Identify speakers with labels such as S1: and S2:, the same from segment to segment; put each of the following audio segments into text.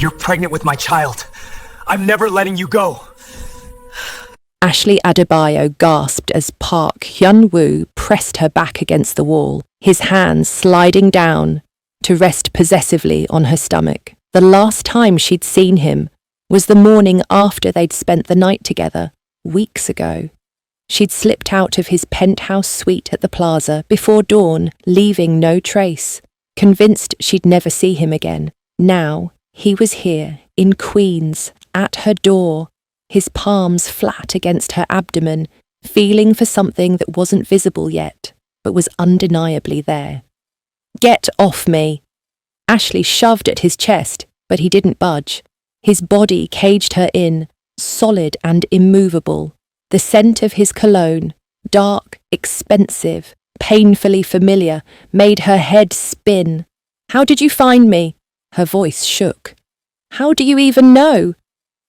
S1: You're pregnant with my child. I'm never letting you go.
S2: Ashley Adebayo gasped as Park Hyun-woo pressed her back against the wall, his hands sliding down to rest possessively on her stomach. The last time she'd seen him was the morning after they'd spent the night together, weeks ago. She'd slipped out of his penthouse suite at the plaza before dawn, leaving no trace, convinced she'd never see him again. Now, he was here, in Queens, at her door, his palms flat against her abdomen, feeling for something that wasn't visible yet, but was undeniably there. "Get off me!" Ashley shoved at his chest, but he didn't budge. His body caged her in, solid and immovable. The scent of his cologne, dark, expensive, painfully familiar, made her head spin. "How did you find me?" Her voice shook. "How do you even know?"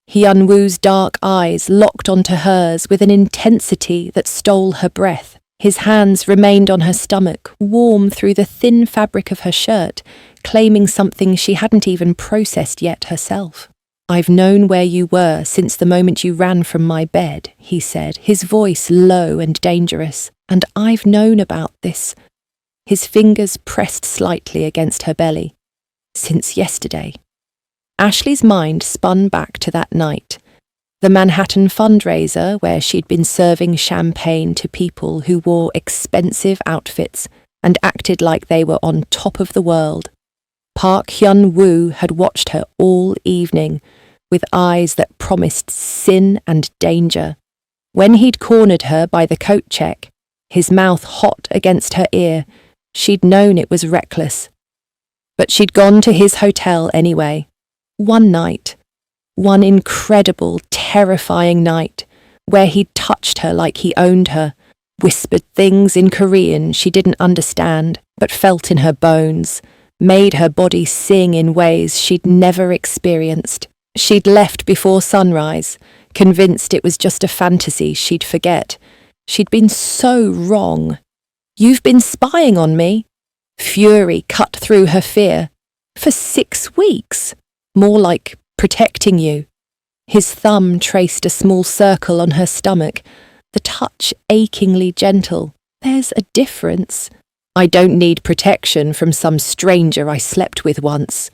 S2: Hyun-woo's dark eyes locked onto hers with an intensity that stole her breath. His hands remained on her stomach, warm through the thin fabric of her shirt, claiming something she hadn't even processed yet herself. "I've known where you were since the moment you ran from my bed," he said, his voice low and dangerous. "And I've known about this." His fingers pressed slightly against her belly. "Since yesterday." Ashley's mind spun back to that night. The Manhattan fundraiser where she'd been serving champagne to people who wore expensive outfits and acted like they were on top of the world. Park Hyun-woo had watched her all evening, with eyes that promised sin and danger. When he'd cornered her by the coat check, his mouth hot against her ear, she'd known it was reckless. But she'd gone to his hotel anyway. One night, one incredible, terrifying night, where he'd touched her like he owned her, whispered things in Korean she didn't understand, but felt in her bones, made her body sing in ways she'd never experienced. She'd left before sunrise, convinced it was just a fantasy she'd forget. She'd been so wrong. "You've been spying on me." Fury cut through her fear. "For 6 weeks. More like protecting you." His thumb traced a small circle on her stomach, the touch achingly gentle. "There's a difference. I don't need protection from some stranger I slept with once."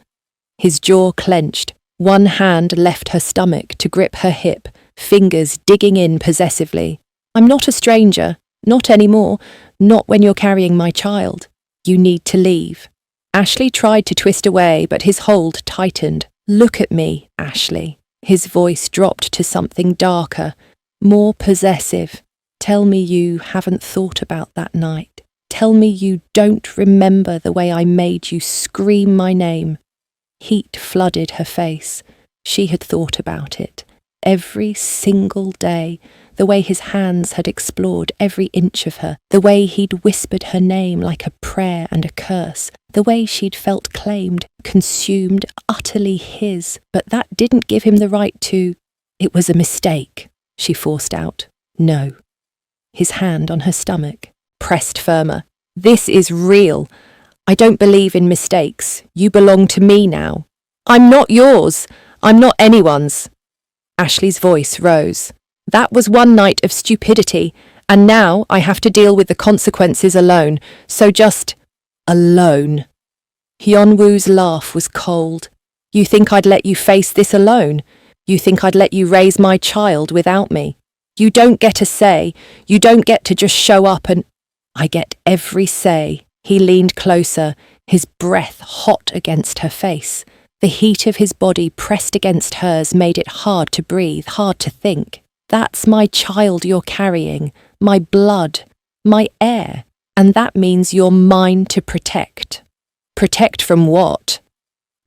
S2: His jaw clenched. One hand left her stomach to grip her hip, fingers digging in possessively. "I'm not a stranger. Not anymore. Not when you're carrying my child. You need to leave." Ashley tried to twist away, but his hold tightened. "Look at me, Ashley." His voice dropped to something darker, more possessive. "Tell me you haven't thought about that night. Tell me you don't remember the way I made you scream my name." Heat flooded her face. She had thought about it. Every single day, the way his hands had explored every inch of her, the way he'd whispered her name like a prayer and a curse, the way she'd felt claimed, consumed, utterly his. But that didn't give him the right to... "It was a mistake," she forced out. "No." His hand on her stomach pressed firmer. "This is real. I don't believe in mistakes. You belong to me now." "I'm not yours. I'm not anyone's." Ashley's voice rose. "That was one night of stupidity, and now I have to deal with the consequences alone, so just... alone." Hyun-woo's laugh was cold. "You think I'd let you face this alone? You think I'd let you raise my child without me? You don't get a say. You don't get to just show up and... "I get every say." He leaned closer, his breath hot against her face. The heat of his body pressed against hers made it hard to breathe, hard to think. "That's my child you're carrying, my blood, my heir, and that means you're mine to protect." "Protect from what?"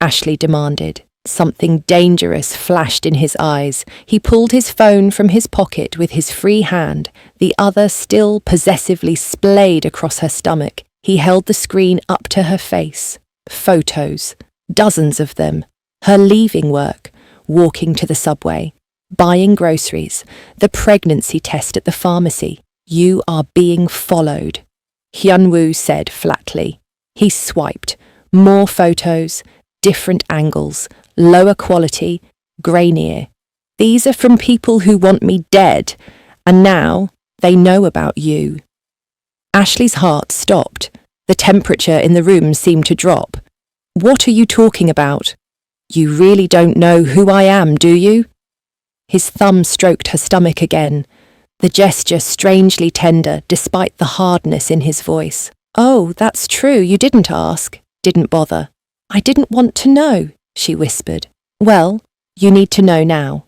S2: Ashley demanded. Something dangerous flashed in his eyes. He pulled his phone from his pocket with his free hand, the other still possessively splayed across her stomach. He held the screen up to her face. Photos. Dozens of them. Her leaving work, walking to the subway, buying groceries, the pregnancy test at the pharmacy. "You are being followed," Hyun-woo said flatly. He swiped. More photos, different angles, lower quality, grainier. These are from people who want me dead, and now they know about you. Ashley's heart stopped. The temperature in the room seemed to drop. What are you talking about? You really don't know who I am, do you? His thumb stroked her stomach again, the gesture strangely tender despite the hardness in his voice. Oh, that's true, you didn't ask, didn't bother. I didn't want to know, she whispered. Well, you need to know now.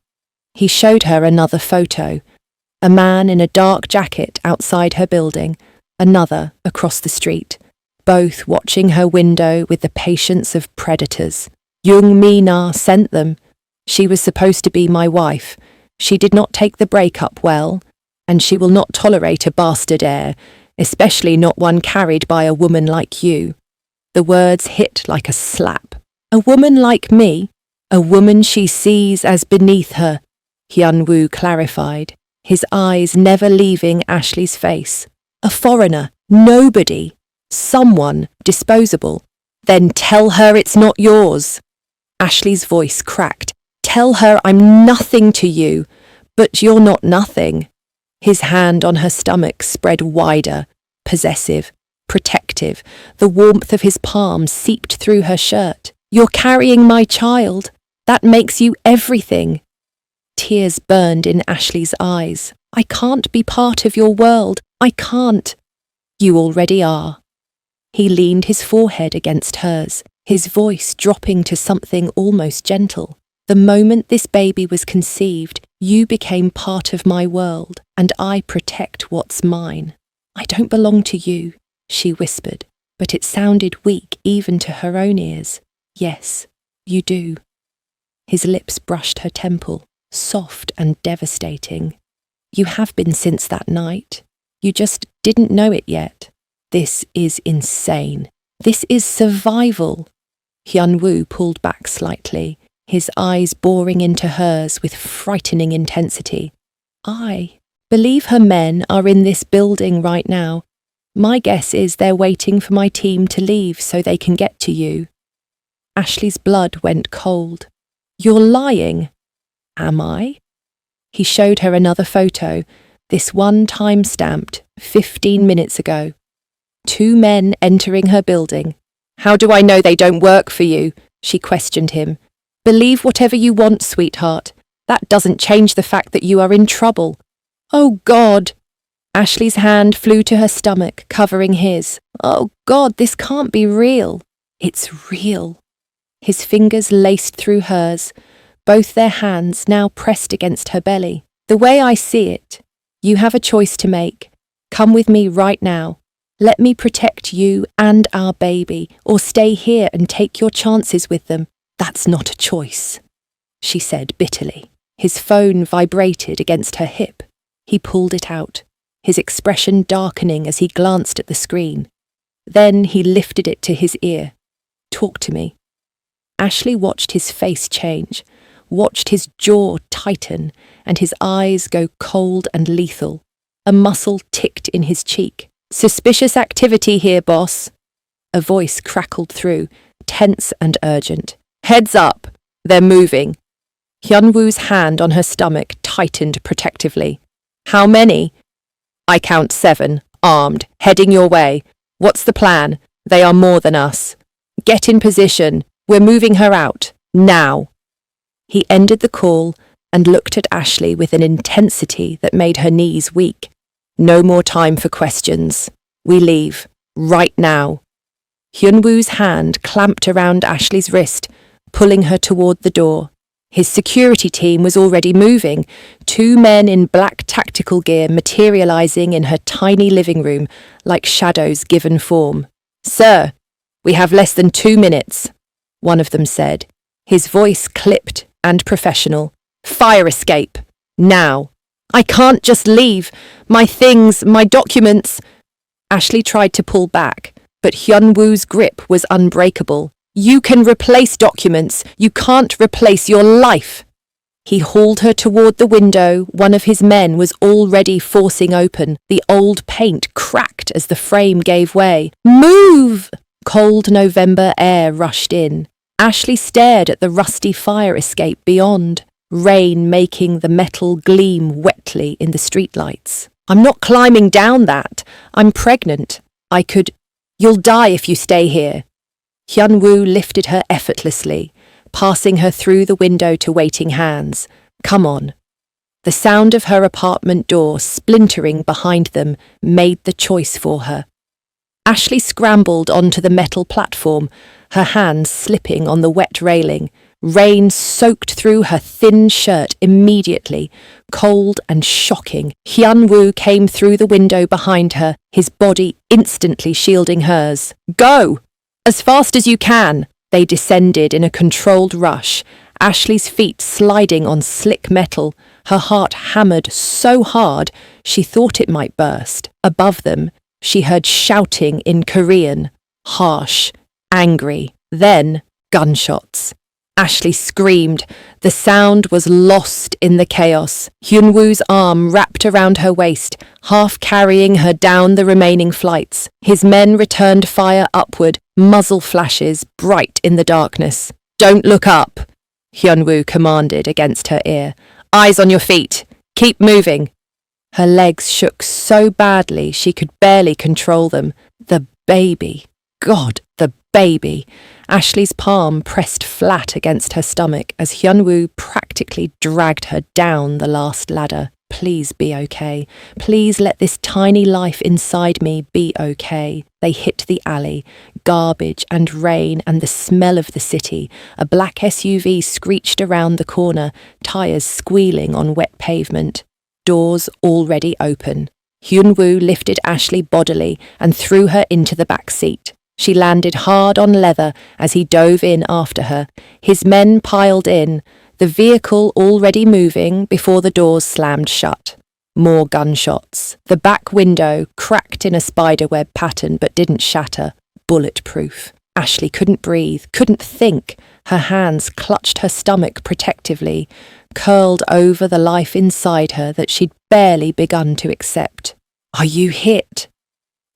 S2: He showed her another photo. A man in a dark jacket outside her building, another across the street, both watching her window with the patience of predators. Young Mina sent them. She was supposed to be my wife. She did not take the breakup well, and she will not tolerate a bastard heir, especially not one carried by a woman like you. The words hit like a slap. A woman like me, a woman she sees as beneath her, Hyun-woo clarified, his eyes never leaving Ashley's face. A foreigner, nobody, someone disposable. Then tell her it's not yours. Ashley's voice cracked. Tell her I'm nothing to you, but you're not nothing. His hand on her stomach spread wider, possessive, protective. The warmth of his palm seeped through her shirt. You're carrying my child. That makes you everything. Tears burned in Ashley's eyes. I can't be part of your world. I can't. You already are. He leaned his forehead against hers, his voice dropping to something almost gentle. The moment this baby was conceived, you became part of my world, and I protect what's mine. I don't belong to you, she whispered, but it sounded weak even to her own ears. Yes, you do. His lips brushed her temple, soft and devastating. You have been since that night. You just didn't know it yet. This is insane. This is survival. Hyun-woo pulled back slightly, his eyes boring into hers with frightening intensity. I believe her men are in this building right now. My guess is they're waiting for my team to leave so they can get to you. Ashley's blood went cold. You're lying. Am I? He showed her another photo, this one time-stamped 15 minutes ago. 2 men entering her building. How do I know they don't work for you? She questioned him. Believe whatever you want, sweetheart. That doesn't change the fact that you are in trouble. Oh, God. Ashley's hand flew to her stomach, covering his. Oh, God, this can't be real. It's real. His fingers laced through hers, both their hands now pressed against her belly. The way I see it, you have a choice to make. Come with me right now. Let me protect you and our baby, or stay here and take your chances with them. That's not a choice, she said bitterly. His phone vibrated against her hip. He pulled it out, his expression darkening as he glanced at the screen. Then he lifted it to his ear. Talk to me. Ashley watched his face change, watched his jaw tighten and his eyes go cold and lethal. A muscle ticked in his cheek. Suspicious activity here, boss. A voice crackled through, tense and urgent. Heads up. They're moving. Hyun-woo's hand on her stomach tightened protectively. How many? I count 7, armed, heading your way. What's the plan? They are more than us. Get in position. We're moving her out. Now. He ended the call and looked at Ashley with an intensity that made her knees weak. No more time for questions. We leave. Right now. Hyun-woo's hand clamped around Ashley's wrist, pulling her toward the door. His security team was already moving, 2 men in black tactical gear materializing in her tiny living room like shadows given form. Sir, we have less than 2 minutes, one of them said, his voice clipped and professional. Fire escape. Now. I can't just leave. My things, my documents. Ashley tried to pull back, but Hyun-woo's grip was unbreakable. You can replace documents. You can't replace your life. He hauled her toward the window one of his men was already forcing open. The old paint cracked as the frame gave way. Move! Cold November air rushed in. Ashley stared at the rusty fire escape beyond, rain making the metal gleam wetly in the streetlights. I'm not climbing down that. I'm pregnant. You'll die if you stay here. Hyunwoo lifted her effortlessly, passing her through the window to waiting hands. Come on. The sound of her apartment door splintering behind them made the choice for her. Ashley scrambled onto the metal platform, her hands slipping on the wet railing. Rain soaked through her thin shirt immediately, cold and shocking. Hyunwoo came through the window behind her, his body instantly shielding hers. Go! As fast as you can! They descended in a controlled rush, Ashley's feet sliding on slick metal, her heart hammered so hard she thought it might burst. Above them, she heard shouting in Korean, harsh, angry, then gunshots. Ashley screamed. The sound was lost in the chaos. Hyunwoo's arm wrapped around her waist, half carrying her down the remaining flights. His men returned fire upward, muzzle flashes bright in the darkness. Don't look up, Hyunwoo commanded against her ear. Eyes on your feet. Keep moving. Her legs shook so badly she could barely control them. The baby. God, the baby. Ashley's palm pressed flat against her stomach as Hyunwoo practically dragged her down the last ladder. Please be okay. Please let this tiny life inside me be okay. They hit the alley, garbage and rain and the smell of the city. A black SUV screeched around the corner, tires squealing on wet pavement. Doors already open. Hyunwoo lifted Ashley bodily and threw her into the back seat. She landed hard on leather as he dove in after her. His men piled in, the vehicle already moving before the doors slammed shut. More gunshots. The back window cracked in a spiderweb pattern but didn't shatter. Bulletproof. Ashley couldn't breathe, couldn't think. Her hands clutched her stomach protectively, curled over the life inside her that she'd barely begun to accept. Are you hit?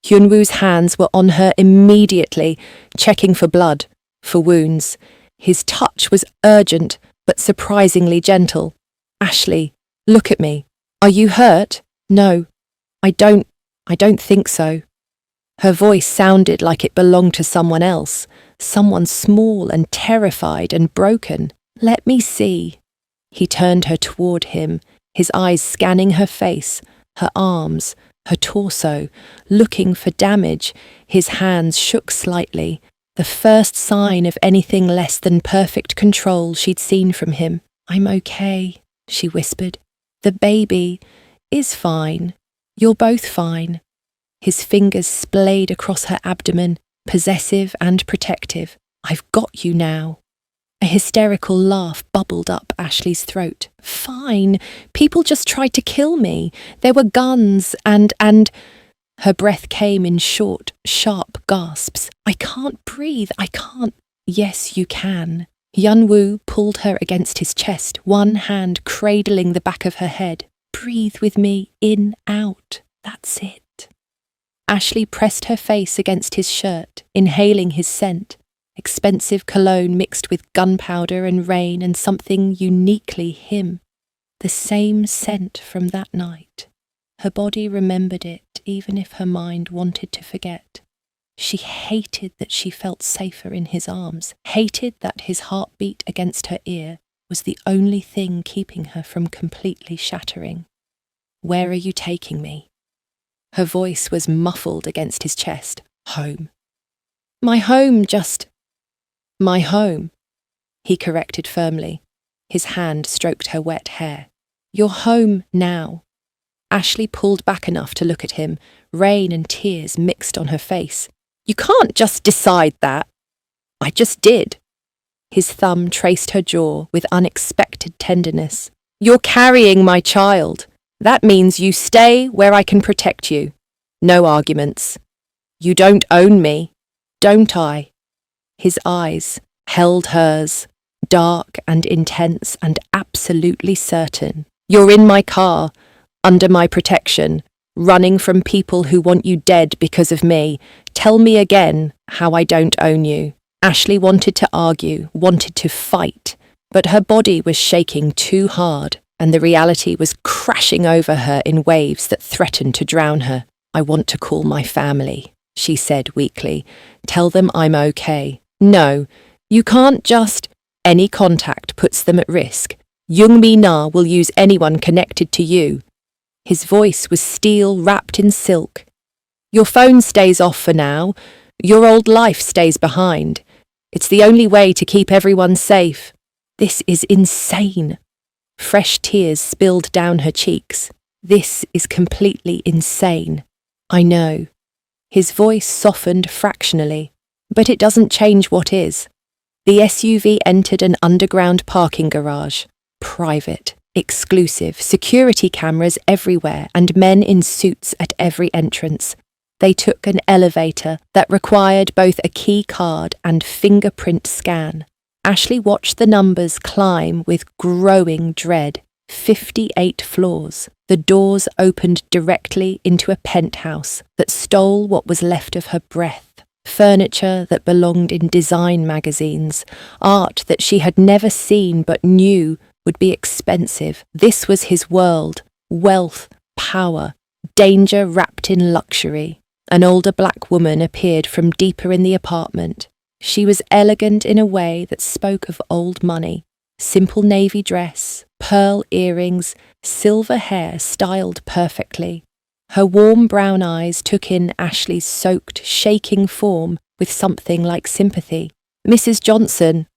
S2: Hyunwoo's hands were on her immediately, checking for blood, for wounds. His touch was urgent, but surprisingly gentle. Ashley, look at me. Are you hurt? No, I don't think so. Her voice sounded like it belonged to someone else, someone small and terrified and broken. Let me see. He turned her toward him, his eyes scanning her face, her arms, her torso, looking for damage. His hands shook slightly, the first sign of anything less than perfect control she'd seen from him. I'm okay, she whispered. The baby is fine. You're both fine. His fingers splayed across her abdomen, possessive and protective. I've got you now. A hysterical laugh bubbled up Ashley's throat. Fine. People just tried to kill me. There were guns and... Her breath came in short, sharp gasps. I can't breathe. I can't... Yes, you can. Hyunwoo pulled her against his chest, one hand cradling the back of her head. Breathe with me, in, out. That's it. Ashley pressed her face against his shirt, inhaling his scent. Expensive cologne mixed with gunpowder and rain and something uniquely him. The same scent from that night. Her body remembered it, even if her mind wanted to forget. She hated that she felt safer in his arms, hated that his heartbeat against her ear was the only thing keeping her from completely shattering. Where are you taking me? Her voice was muffled against his chest. Home. My home, he corrected firmly. His hand stroked her wet hair. You're home now. Ashley pulled back enough to look at him, rain and tears mixed on her face. You can't just decide that. I just did. His thumb traced her jaw with unexpected tenderness. You're carrying my child. That means you stay where I can protect you. No arguments. You don't own me, don't I? His eyes held hers, dark and intense and absolutely certain. You're in my car, under my protection, running from people who want you dead because of me. Tell me again how I don't own you. Ashley wanted to argue, wanted to fight, but her body was shaking too hard, and the reality was crashing over her in waves that threatened to drown her. "I want to call my family," she said weakly. "Tell them I'm okay." "No, you can't just—" "Any contact puts them at risk. Jung-mi Na will use anyone connected to you." His voice was steel wrapped in silk. "Your phone stays off for now. Your old life stays behind. It's the only way to keep everyone safe." "This is insane." Fresh tears spilled down her cheeks. "This is completely insane." "I know." His voice softened fractionally. "But it doesn't change what is." The SUV entered an underground parking garage. Private, exclusive, security cameras everywhere and men in suits at every entrance. They took an elevator that required both a key card and fingerprint scan. Ashley watched the numbers climb with growing dread. 58 floors. The doors opened directly into a penthouse that stole what was left of her breath. Furniture that belonged in design magazines. Art that she had never seen but knew would be expensive. This was his world. Wealth, power, danger wrapped in luxury. An older black woman appeared from deeper in the apartment. She was elegant in a way that spoke of old money. Simple navy dress, pearl earrings, silver hair styled perfectly. Her warm brown eyes took in Ashley's soaked, shaking form with something like sympathy. "Mrs. Johnson,"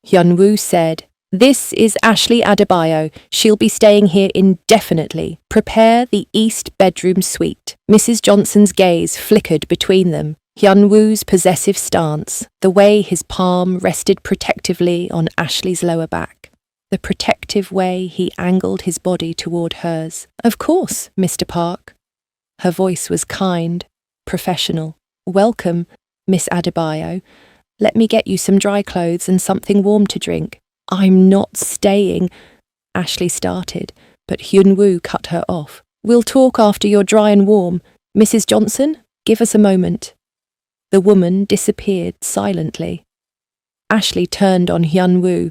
S2: Hyun-woo said, "this is Ashley Adebayo. She'll be staying here indefinitely. Prepare the east bedroom suite." Mrs. Johnson's gaze flickered between them. Hyun-woo's possessive stance, the way his palm rested protectively on Ashley's lower back, the protective way he angled his body toward hers. "Of course, Mr. Park." Her voice was kind, professional. "Welcome, Miss Adebayo. Let me get you some dry clothes and something warm to drink." "I'm not staying," Ashley started, but Hyun-woo cut her off. "We'll talk after you're dry and warm. Mrs. Johnson, give us a moment." The woman disappeared silently. Ashley turned on Hyun-woo,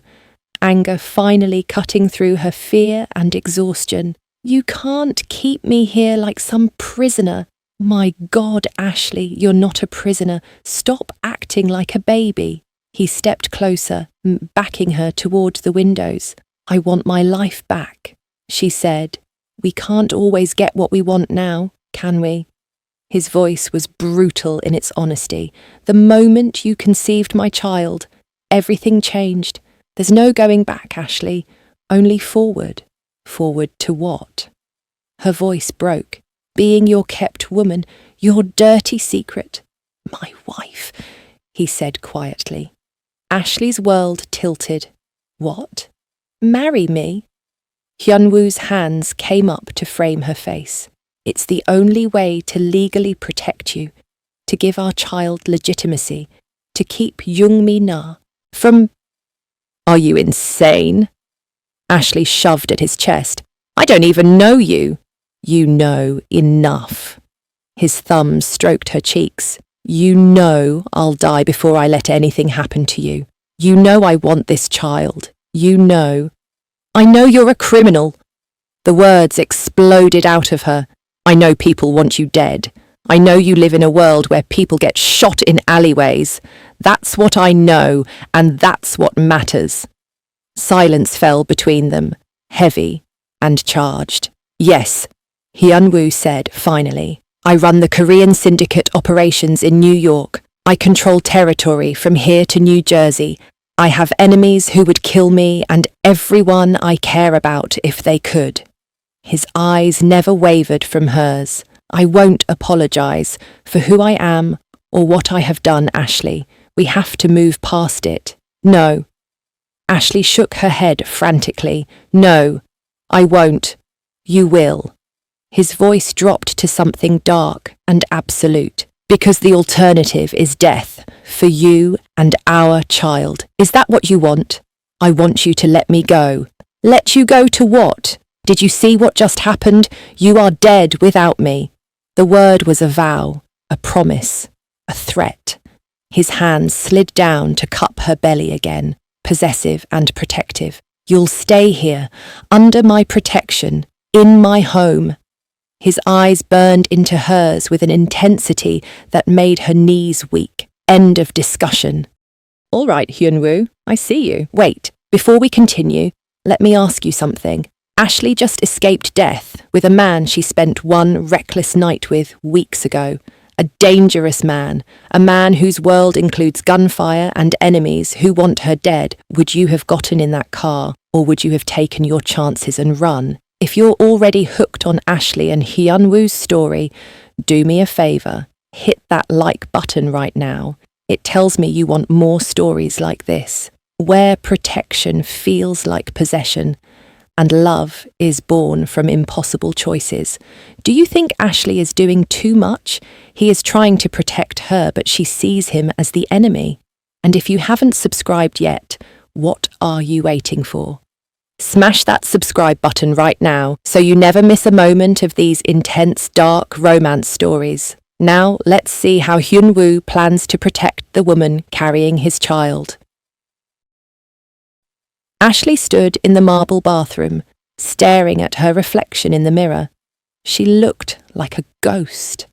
S2: anger finally cutting through her fear and exhaustion. "You can't keep me here like some prisoner." "My God, Ashley, you're not a prisoner. Stop acting like a baby." He stepped closer, backing her toward the windows. "I want my life back," she said. "We can't always get what we want now, can we?" His voice was brutal in its honesty. "The moment you conceived my child, everything changed. There's no going back, Ashley, only forward." "Forward to what?" Her voice broke. "Being your kept woman, your dirty secret." "My wife," he said quietly. Ashley's world tilted. "What? Marry me?" Hyun-woo's hands came up to frame her face. "It's the only way to legally protect you, to give our child legitimacy, to keep Jung-mi Na from—" "Are you insane?" Ashley shoved at his chest. "I don't even know you." "You know enough." His thumbs stroked her cheeks. "You know I'll die before I let anything happen to you. You know I want this child. You know—" "I know you're a criminal." The words exploded out of her. "I know people want you dead. I know you live in a world where people get shot in alleyways. That's what I know, and that's what matters." Silence fell between them, heavy and charged. "Yes," Hyun-woo said finally. "I run the Korean syndicate operations in New York. I control territory from here to New Jersey. I have enemies who would kill me and everyone I care about if they could." His eyes never wavered from hers. "I won't apologize for who I am or what I have done, Ashley. We have to move past it." "No." Ashley shook her head frantically. "No, I won't. You will." His voice dropped to something dark and absolute. "Because the alternative is death, for you and our child. Is that what you want? I want you to let me go." "Let you go to what? Did you see what just happened? You are dead without me." The word was a vow, a promise, a threat. His hand slid down to cup her belly again, possessive and protective. You'll stay here, under my protection, in my home. His eyes burned into hers with an intensity that made her knees weak. End of discussion. All right, Hyunwoo, I see you. Wait, before we continue, let me ask you something. Ashley just escaped death with a man she spent one reckless night with weeks ago. A dangerous man, a man whose world includes gunfire and enemies who want her dead. Would you have gotten in that car, or would you have taken your chances and run? If you're already hooked on Ashley and Hyunwoo's story, do me a favour, hit that like button right now. It tells me you want more stories like this, where protection feels like possession, and love is born from impossible choices. Do you think Ashley is doing too much? He is trying to protect her, but she sees him as the enemy. And if you haven't subscribed yet, what are you waiting for? Smash that subscribe button right now so you never miss a moment of these intense, dark romance stories. Now let's see how Hyunwoo plans to protect the woman carrying his child. Ashley stood in the marble bathroom, staring at her reflection in the mirror. She looked like a ghost,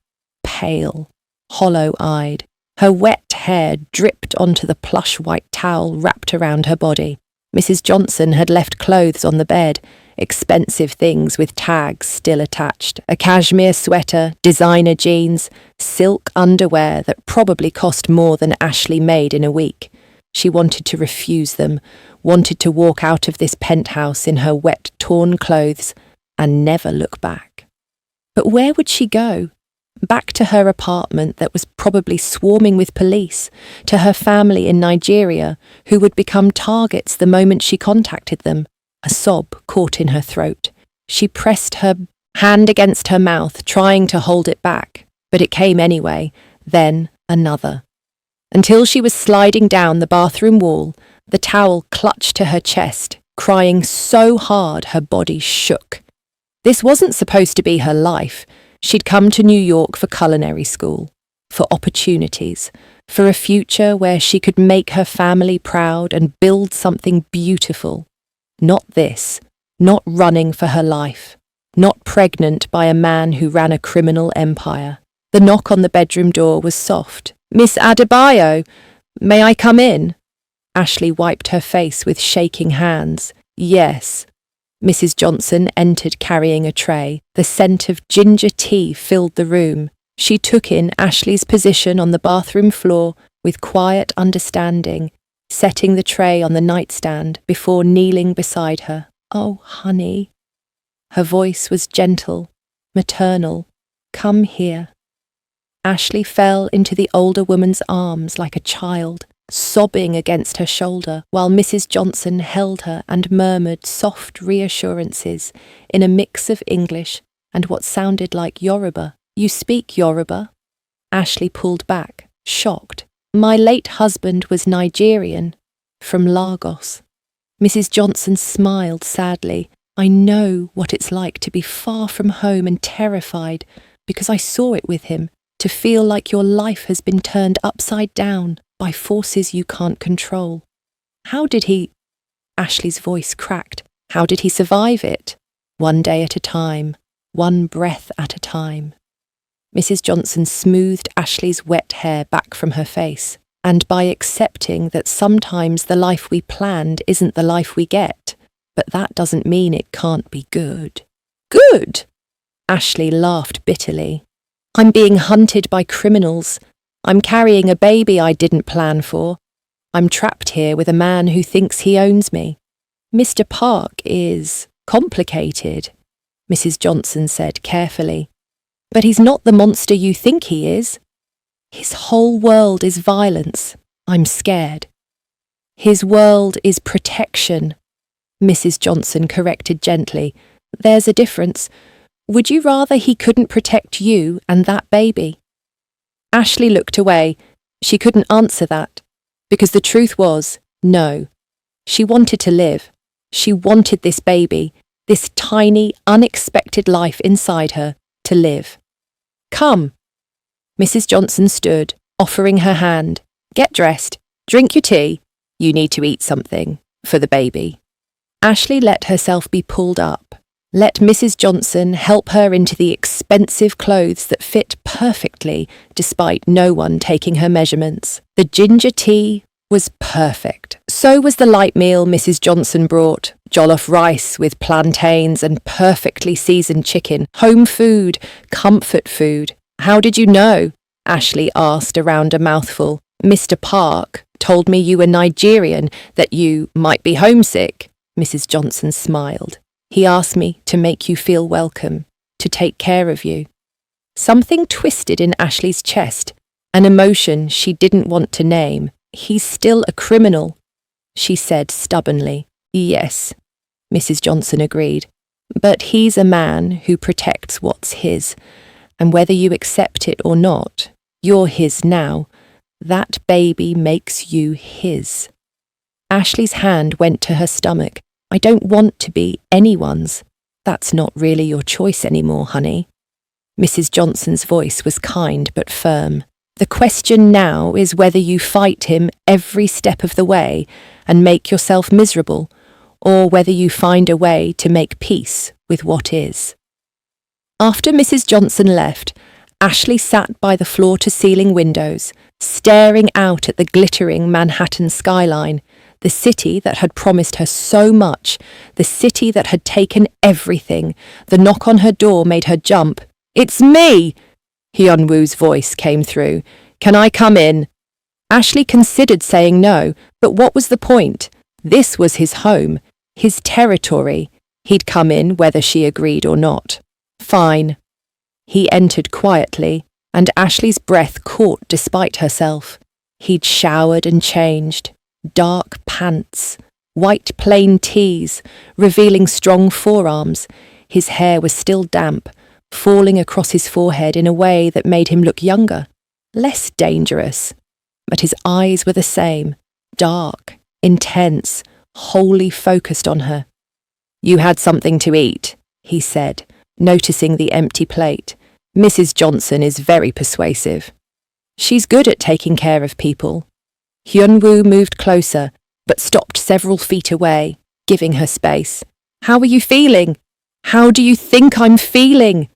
S2: pale, hollow-eyed. Her wet hair dripped onto the plush white towel wrapped around her body. Mrs. Johnson had left clothes on the bed, expensive things with tags still attached. A cashmere sweater, designer jeans, silk underwear that probably cost more than Ashley made in a week. She wanted to refuse them, wanted to walk out of this penthouse in her wet, torn clothes and never look back. But where would she go? Back to her apartment that was probably swarming with police, to her family in Nigeria, who would become targets the moment she contacted them. A sob caught in her throat. She pressed her hand against her mouth, trying to hold it back, but it came anyway, then another. Until she was sliding down the bathroom wall, the towel clutched to her chest, crying so hard her body shook. This wasn't supposed to be her life. She'd come to New York for culinary school, for opportunities, for a future where she could make her family proud and build something beautiful. Not this, not running for her life, not pregnant by a man who ran a criminal empire. The knock on the bedroom door was soft. "Miss Adebayo, may I come in?" Ashley wiped her face with shaking hands. "Yes." Mrs. Johnson entered carrying a tray. The scent of ginger tea filled the room. She took in Ashley's position on the bathroom floor with quiet understanding, setting the tray on the nightstand before kneeling beside her. "Oh, honey." Her voice was gentle, maternal. "Come here." Ashley fell into the older woman's arms like a child, sobbing against her shoulder, while Mrs. Johnson held her and murmured soft reassurances in a mix of English and what sounded like Yoruba. "You speak Yoruba?" Ashley pulled back, shocked. "My late husband was Nigerian, from Lagos." Mrs. Johnson smiled sadly. "I know what it's like to be far from home and terrified, because I saw it with him. To feel like your life has been turned upside down by forces you can't control. How did he—" Ashley's voice cracked. "How did he survive it? One day at a time, one breath at a time." Mrs. Johnson smoothed Ashley's wet hair back from her face, and by accepting that sometimes the life we planned isn't the life we get, but that doesn't mean it can't be good. "Good?" Ashley laughed bitterly. "I'm being hunted by criminals. I'm carrying a baby I didn't plan for. I'm trapped here with a man who thinks he owns me. Mr. Park is complicated," Mrs. Johnson said carefully. "But he's not the monster you think he is. His whole world is violence. I'm scared. His world is protection," Mrs. Johnson corrected gently. "There's a difference. Would you rather he couldn't protect you and that baby?" Ashley looked away. She couldn't answer that, because the truth was, no. She wanted to live. She wanted this baby, this tiny, unexpected life inside her, to live. "Come." Mrs. Johnson stood, offering her hand. Get dressed, drink your tea. You need to eat something for the baby. Ashley let herself be pulled up. Let Mrs. Johnson help her into the expensive clothes that fit perfectly despite no one taking her measurements. The ginger tea was perfect. So was the light meal Mrs. Johnson brought. Jollof rice with plantains and perfectly seasoned chicken. Home food, comfort food. How did you know? Ashley asked around a mouthful. Mr. Park told me you were Nigerian, that you might be homesick. Mrs. Johnson smiled. He asked me to make you feel welcome, to take care of you. Something twisted in Ashley's chest, an emotion she didn't want to name. He's still a criminal, she said stubbornly. Yes, Mrs. Johnson agreed. But he's a man who protects what's his, and whether you accept it or not, you're his now. That baby makes you his. Ashley's hand went to her stomach. I don't want to be anyone's. That's not really your choice anymore, honey. Mrs. Johnson's voice was kind but firm. The question now is whether you fight him every step of the way and make yourself miserable, or whether you find a way to make peace with what is. After Mrs. Johnson left, Ashley sat by the floor-to-ceiling windows, staring out at the glittering Manhattan skyline, the city that had promised her so much, the city that had taken everything. The knock on her door made her jump. It's me! Hyunwoo's voice came through. Can I come in? Ashley considered saying no, but what was the point? This was his home, his territory. He'd come in whether she agreed or not. Fine. He entered quietly, and Ashley's breath caught despite herself. He'd showered and changed. Dark pants, white plain tees, revealing strong forearms. His hair was still damp, falling across his forehead in a way that made him look younger, less dangerous. But his eyes were the same, dark, intense, wholly focused on her. You had something to eat, he said, noticing the empty plate. Mrs. Johnson is very persuasive. She's good at taking care of people. Hyunwoo moved closer, but stopped several feet away, giving her space. How are you feeling? How do you think I'm feeling?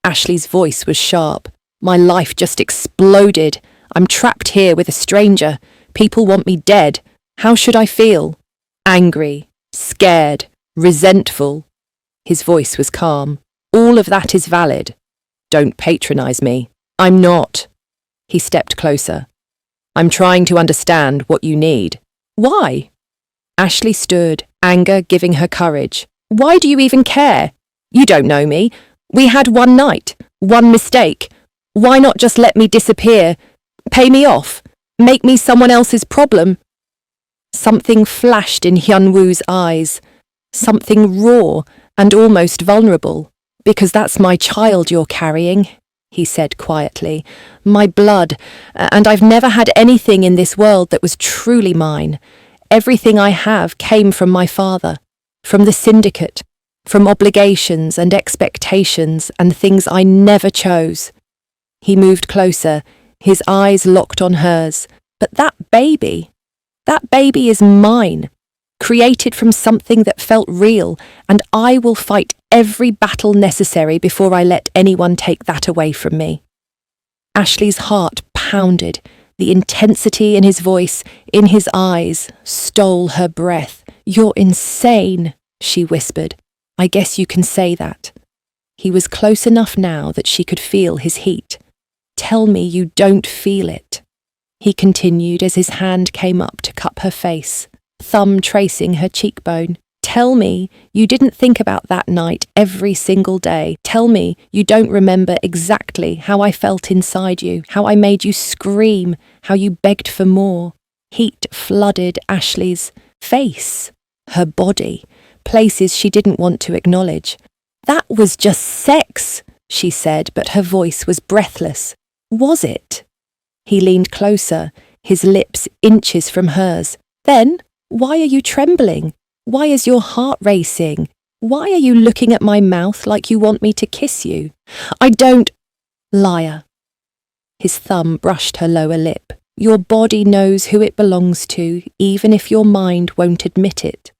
S2: Ashley's voice was sharp. My life just exploded. I'm trapped here with a stranger. People want me dead. How should I feel? Angry, scared, resentful. His voice was calm. All of that is valid. Don't patronize me. I'm not. He stepped closer. I'm trying to understand what you need. Why? Ashley stood, anger giving her courage. Why do you even care? You don't know me. We had one night, one mistake. Why not just let me disappear? Pay me off? Make me someone else's problem? Something flashed in Hyunwoo's eyes. Something raw and almost vulnerable. Because that's my child you're carrying, he said quietly. My blood, and I've never had anything in this world that was truly mine. Everything I have came from my father, from the syndicate, from obligations and expectations and things I never chose. He moved closer, his eyes locked on hers. But that baby is mine, created from something that felt real, and I will fight every battle necessary before I let anyone take that away from me. Ashley's heart pounded. The intensity in his voice, in his eyes, stole her breath. You're insane, she whispered. I guess you can say that. He was close enough now that she could feel his heat. Tell me you don't feel it. He continued as his hand came up to cup her face, thumb tracing her cheekbone. Tell me you didn't think about that night every single day. Tell me you don't remember exactly how I felt inside you, how I made you scream, how you begged for more. Heat flooded Ashley's face, her body, places she didn't want to acknowledge. That was just sex, she said, but her voice was breathless. Was it? He leaned closer, his lips inches from hers. Then, why are you trembling? Why is your heart racing? Why are you looking at my mouth like you want me to kiss you? I don't... Liar. His thumb brushed her lower lip. Your body knows who it belongs to, even if your mind won't admit it.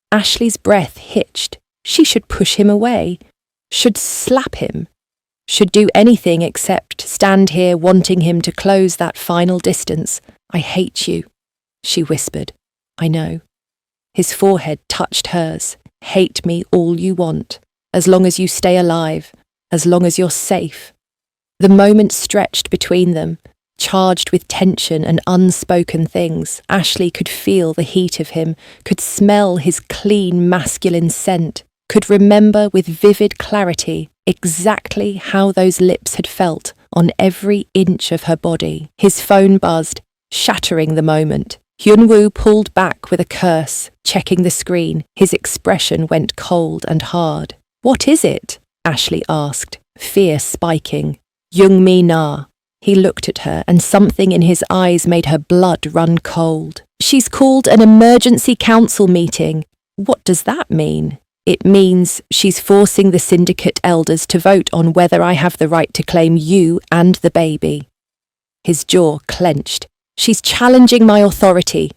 S2: Ashley's breath hitched. She should push him away, should slap him, should do anything except stand here wanting him to close that final distance. I hate you, she whispered. I know. His forehead touched hers. Hate me all you want, as long as you stay alive, as long as you're safe. The moment stretched between them, charged with tension and unspoken things. Ashley could feel the heat of him, could smell his clean masculine scent, could remember with vivid clarity exactly how those lips had felt on every inch of her body. His phone buzzed, shattering the moment. Hyunwoo pulled back with a curse, checking the screen. His expression went cold and hard. What is it? Ashley asked, fear spiking. Youngmi Na. He looked at her, and something in his eyes made her blood run cold. She's called an emergency council meeting. What does that mean? It means she's forcing the syndicate elders to vote on whether I have the right to claim you and the baby. His jaw clenched. She's challenging my authority,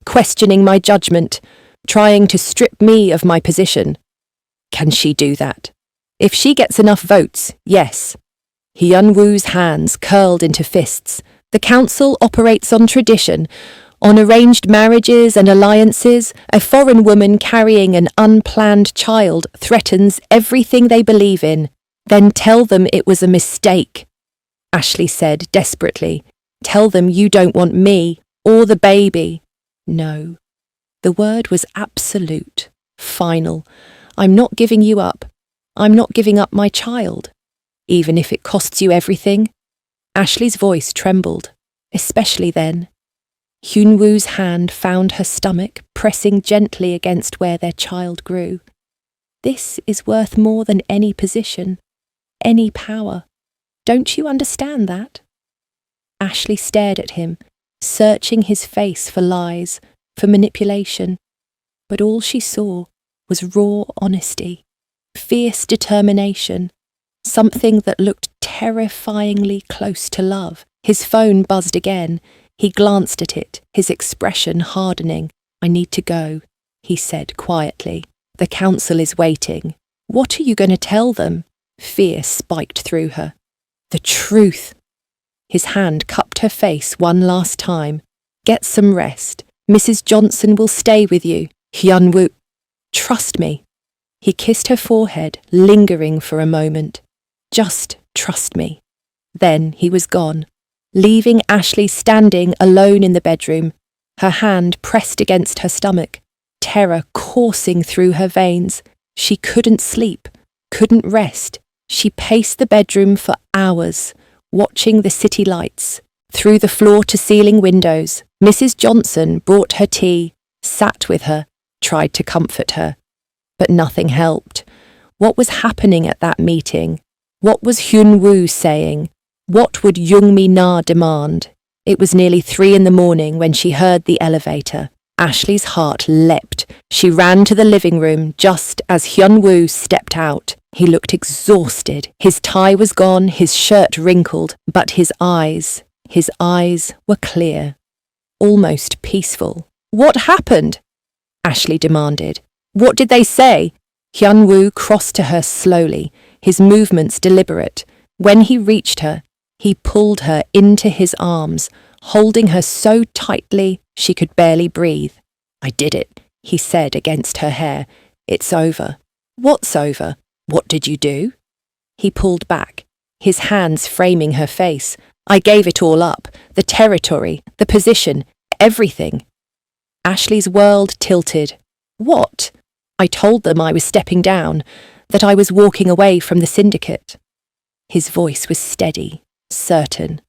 S2: questioning my judgment, trying to strip me of my position. Can she do that? If she gets enough votes, yes. Hyunwoo's hands curled into fists. The council operates on tradition, on arranged marriages and alliances. A foreign woman carrying an unplanned child threatens everything they believe in. Then tell them it was a mistake, Ashley said desperately. Tell them you don't want me or the baby. No. The word was absolute, final. I'm not giving you up. I'm not giving up my child. Even if it costs you everything. Ashley's voice trembled, especially then. Hyunwoo's hand found her stomach, pressing gently against where their child grew. This is worth more than any position, any power. Don't you understand that? Ashley stared at him, searching his face for lies, for manipulation. But all she saw was raw honesty, fierce determination, something that looked terrifyingly close to love. His phone buzzed again. He glanced at it, his expression hardening. I need to go, he said quietly. The council is waiting. What are you going to tell them? Fear spiked through her. The truth. His hand cupped her face one last time. Get some rest. Mrs. Johnson will stay with you. Hyunwoo. Trust me. He kissed her forehead, lingering for a moment. Just trust me. Then he was gone, leaving Ashley standing alone in the bedroom, her hand pressed against her stomach, terror coursing through her veins. She couldn't sleep, couldn't rest. She paced the bedroom for hours, watching the city lights, through the floor-to-ceiling windows. Mrs. Johnson brought her tea, sat with her, tried to comfort her. But nothing helped. What was happening at that meeting? What was Hyunwoo saying? What would Youngmi Na demand? It was nearly 3 a.m. when she heard the elevator. Ashley's heart leapt. She ran to the living room just as Hyunwoo stepped out. He looked exhausted. His tie was gone, his shirt wrinkled, but his eyes were clear, almost peaceful. What happened? Ashley demanded. What did they say? Hyunwoo crossed to her slowly, his movements deliberate. When he reached her, he pulled her into his arms, holding her so tightly she could barely breathe. I did it, he said against her hair. It's over. What's over? What did you do? He pulled back, his hands framing her face. I gave it all up. The territory, the position, everything. Ashley's world tilted. What? I told them I was stepping down, that I was walking away from the syndicate. His voice was steady, certain.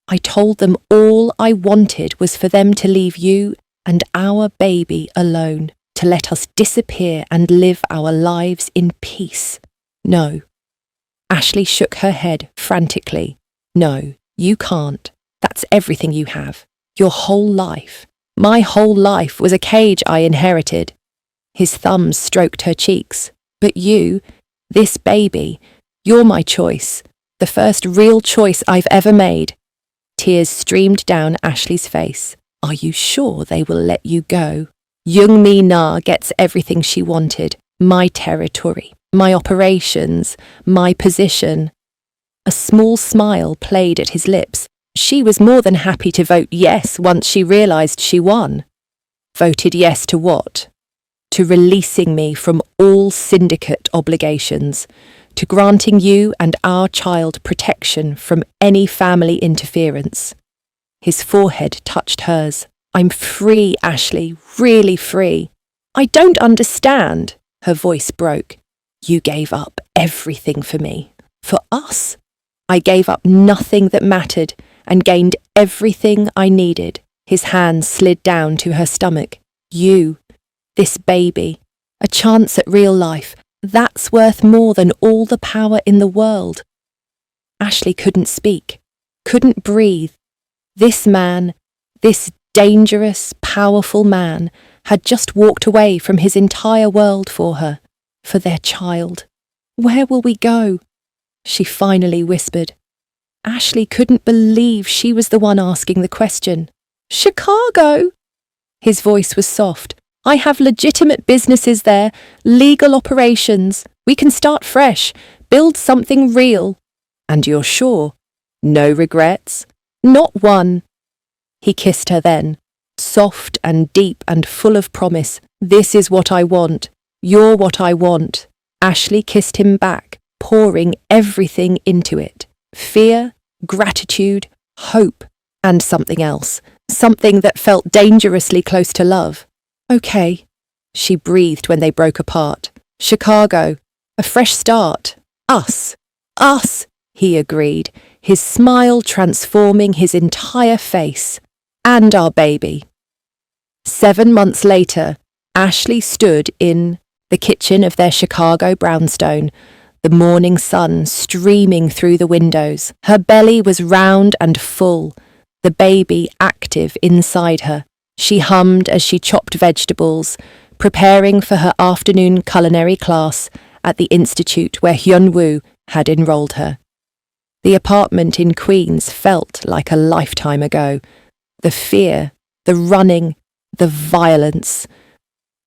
S2: I told them all I wanted was for them to leave you and our baby alone, to let us disappear and live our lives in peace. No. Ashley shook her head frantically. No, you can't. That's everything you have. Your whole life. My whole life was a cage I inherited. His thumbs stroked her cheeks. But you, this baby, you're my choice, the first real choice I've ever made. Tears streamed down Ashley's face. Are you sure they will let you go? Young Mi Na gets everything she wanted. My territory, my operations, my position. A small smile played at his lips. She was more than happy to vote yes once she realised she won. Voted yes to what? To releasing me from all syndicate obligations, to granting you and our child protection from any family interference. His forehead touched hers. I'm free, Ashley, really free. I don't understand. Her voice broke. You gave up everything for me. For us. I gave up nothing that mattered and gained everything I needed. His hand slid down to her stomach. You, this baby, a chance at real life, that's worth more than all the power in the world. Ashley couldn't speak, couldn't breathe. This man, this dangerous, powerful man, had just walked away from his entire world for her, for their child. Where will we go? She finally whispered. Ashley couldn't believe she was the one asking the question. Chicago! His voice was soft. I have legitimate businesses there, legal operations. We can start fresh, build something real. And you're sure? No regrets? Not one. He kissed her then, soft and deep and full of promise. This is what I want. You're what I want. Ashley kissed him back, pouring everything into it. Fear, gratitude, hope, and something else. Something that felt dangerously close to love. Okay, she breathed when they broke apart. Chicago, a fresh start. Us, he agreed, his smile transforming his entire face. And our baby. 7 months later, Ashley stood in the kitchen of their Chicago brownstone, the morning sun streaming through the windows. Her belly was round and full, the baby active inside her. She hummed as she chopped vegetables, preparing for her afternoon culinary class at the institute where Hyun-woo had enrolled her. The apartment in Queens felt like a lifetime ago. The fear, the running, the violence,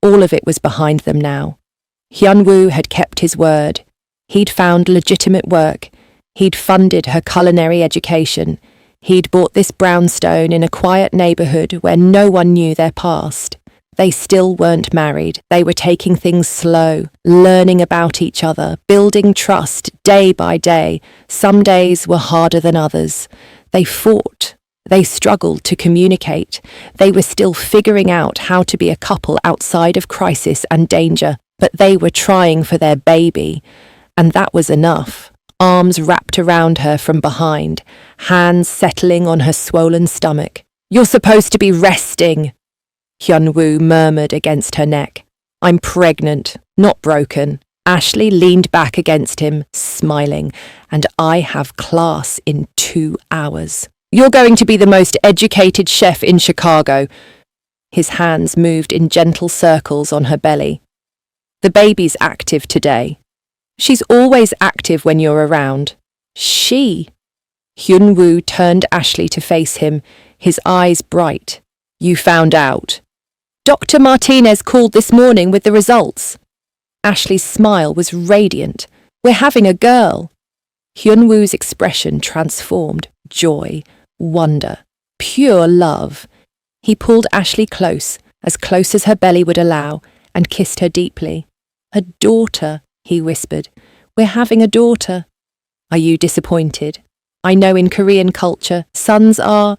S2: all of it was behind them now. Hyun-woo had kept his word. He'd found legitimate work. He'd funded her culinary education. He'd bought this brownstone in a quiet neighbourhood where no one knew their past. They still weren't married. They were taking things slow, learning about each other, building trust day by day. Some days were harder than others. They fought. They struggled to communicate. They were still figuring out how to be a couple outside of crisis and danger, but they were trying for their baby. And that was enough. Arms wrapped around her from behind, hands settling on her swollen stomach. You're supposed to be resting, Hyun-woo murmured against her neck. I'm pregnant, not broken. Ashley leaned back against him, smiling, and I have class in 2 hours. You're going to be the most educated chef in Chicago. His hands moved in gentle circles on her belly. The baby's active today. She's always active when you're around. She. Hyun-woo turned Ashley to face him, his eyes bright. You found out. Dr. Martinez called this morning with the results. Ashley's smile was radiant. We're having a girl. Hyun-woo's expression transformed. Joy, wonder, pure love. He pulled Ashley close as her belly would allow, and kissed her deeply. A daughter, he whispered. We're having a daughter. Are you disappointed? I know in Korean culture, sons are...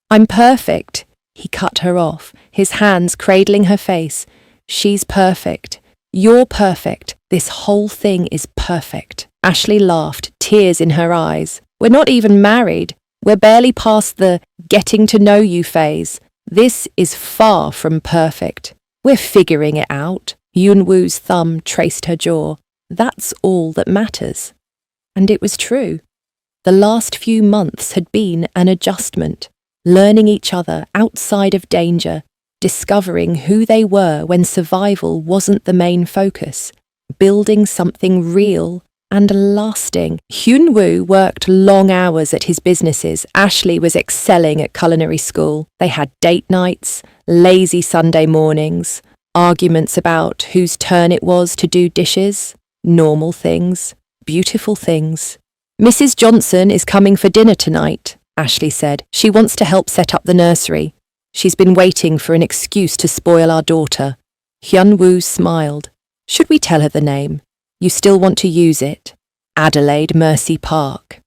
S2: I'm perfect. He cut her off, his hands cradling her face. She's perfect. You're perfect. This whole thing is perfect. Ashley laughed, tears in her eyes. We're not even married. We're barely past the getting to know you phase. This is far from perfect. We're figuring it out. Hyun-woo's thumb traced her jaw. That's all that matters. And it was true. The last few months had been an adjustment, learning each other outside of danger, discovering who they were when survival wasn't the main focus, building something real, and lasting. Hyun-woo worked long hours at his businesses. Ashley was excelling at culinary school. They had date nights, lazy Sunday mornings, arguments about whose turn it was to do dishes, normal things, beautiful things. Mrs. Johnson is coming for dinner tonight, Ashley said. She wants to help set up the nursery. She's been waiting for an excuse to spoil our daughter. Hyun-woo smiled. Should we tell her the name? You still want to use it? Adelaide Mercy Park.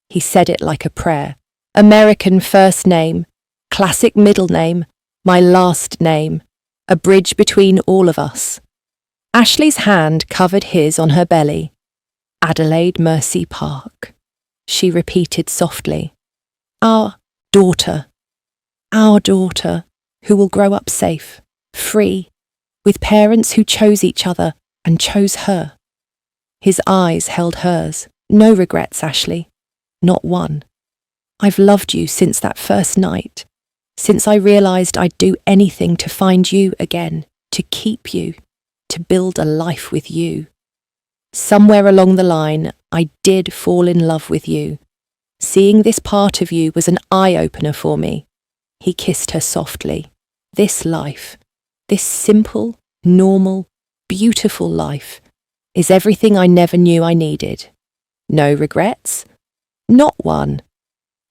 S2: He said it like a prayer. American first name, classic middle name, my last name, a bridge between all of us. Ashley's hand covered his on her belly. Adelaide Mercy Park, she repeated softly. Our daughter, who will grow up safe, free, with parents who chose each other and chose her. His eyes held hers. No regrets, Ashley. Not one. I've loved you since that first night, since I realised I'd do anything to find you again, to keep you, to build a life with you. Somewhere along the line, I did fall in love with you. Seeing this part of you was an eye-opener for me. He kissed her softly. This life, this simple, normal, beautiful life, is everything I never knew I needed. No regrets? Not one.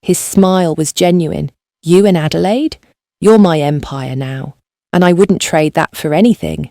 S2: His smile was genuine. You and Adelaide? You're my empire now, and I wouldn't trade that for anything.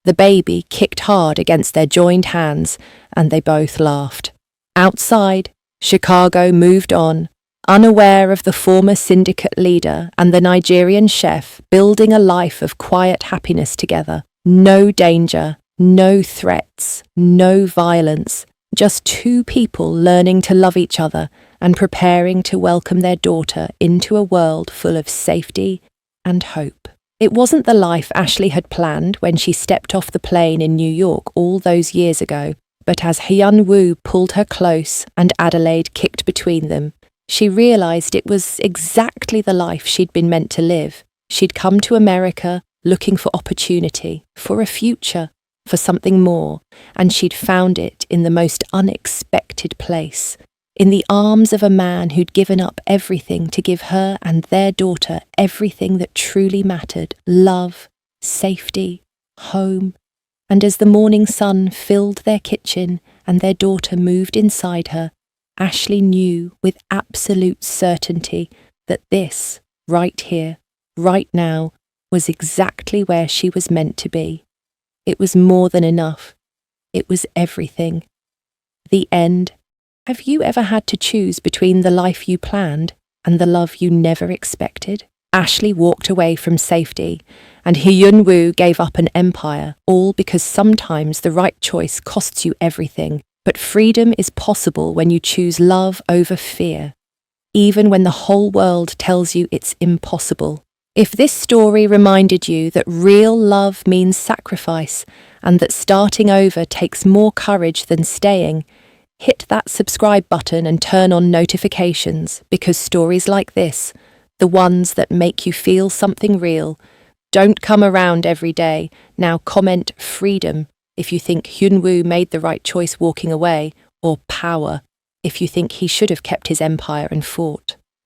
S2: The baby kicked hard against their joined hands, and they both laughed. Outside, Chicago moved on, unaware of the former syndicate leader and the Nigerian chef building a life of quiet happiness together. No danger, no threats, no violence, just two people learning to love each other and preparing to welcome their daughter into a world full of safety and hope. It wasn't the life Ashley had planned when she stepped off the plane in New York all those years ago, but as Hyun-woo pulled her close and Adelaide kicked between them, she realised it was exactly the life she'd been meant to live. She'd come to America looking for opportunity, for a future, for something more, and she'd found it in the most unexpected place, in the arms of a man who'd given up everything to give her and their daughter everything that truly mattered: love, safety, home. And as the morning sun filled their kitchen and their daughter moved inside her, Ashley knew with absolute certainty that this, right here, right now, was exactly where she was meant to be. It was more than enough. It was everything. The end. Have you ever had to choose between the life you planned and the love you never expected? Ashley walked away from safety, and Hyun-woo gave up an empire, all because sometimes the right choice costs you everything. But freedom is possible when you choose love over fear, even when the whole world tells you it's impossible. If this story reminded you that real love means sacrifice and that starting over takes more courage than staying, hit that subscribe button and turn on notifications, because stories like this, the ones that make you feel something real, don't come around every day. Now comment freedom if you think Hyun-woo made the right choice walking away, or power if you think he should have kept his empire and fought.